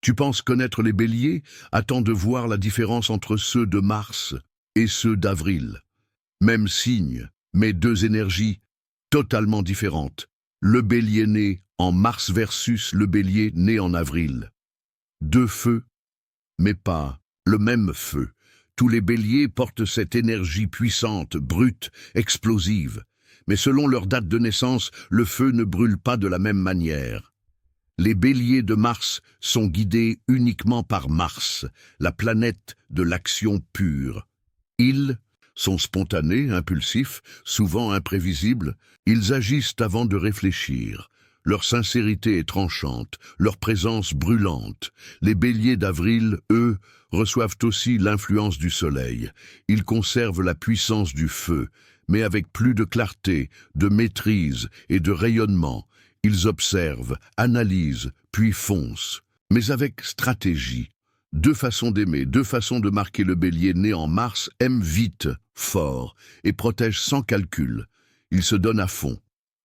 Tu penses connaître les béliers? Attends de voir la différence entre ceux de Mars et ceux d'avril. Même signe, mais deux énergies totalement différentes. Le bélier né en mars versus le bélier né en avril. Deux feux, mais pas le même feu. Tous les béliers portent cette énergie puissante, brute, explosive. Mais selon leur date de naissance, le feu ne brûle pas de la même manière. Les béliers de Mars sont guidés uniquement par Mars, la planète de l'action pure. Ils sont spontanés, impulsifs, souvent imprévisibles. Ils agissent avant de réfléchir. Leur sincérité est tranchante, leur présence brûlante. Les béliers d'avril, eux, reçoivent aussi l'influence du soleil. Ils conservent la puissance du feu, mais avec plus de clarté, de maîtrise et de rayonnement. Ils observent, analysent, puis foncent, mais avec stratégie. Deux façons d'aimer, deux façons de marquer. Le bélier né en mars aime vite, fort, et protège sans calcul. Il se donne à fond.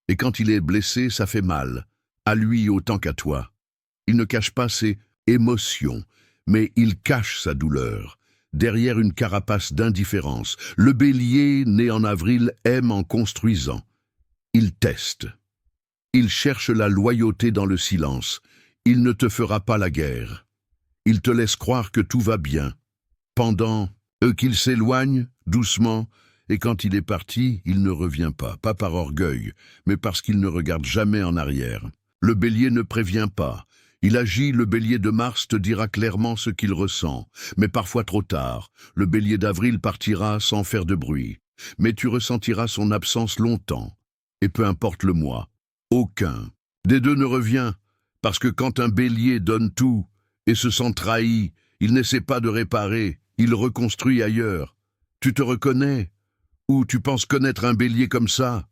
Et quand il est blessé, ça fait mal, à lui autant qu'à toi. Il ne cache pas ses émotions, mais il cache sa douleur. Derrière une carapace d'indifférence, le bélier né en avril aime en construisant. Il teste. Il cherche la loyauté dans le silence. Il ne te fera pas la guerre. Il te laisse croire que tout va bien. Pendant qu'il s'éloigne, doucement, et quand il est parti, il ne revient pas par orgueil, mais parce qu'il ne regarde jamais en arrière. Le bélier ne prévient pas. Il agit, le bélier de Mars te dira clairement ce qu'il ressent, mais parfois trop tard. Le bélier d'avril partira sans faire de bruit, mais tu ressentiras son absence longtemps, et peu importe le mois. Aucun des deux ne revient, parce que quand un bélier donne tout et se sent trahi, il n'essaie pas de réparer, il reconstruit ailleurs. Tu te reconnais? Ou tu penses connaître un bélier comme ça?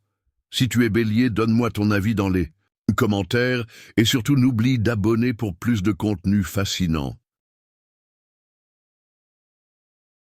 Si tu es bélier, donne-moi ton avis dans les commentaires et surtout n'oublie d'abonner pour plus de contenu fascinant.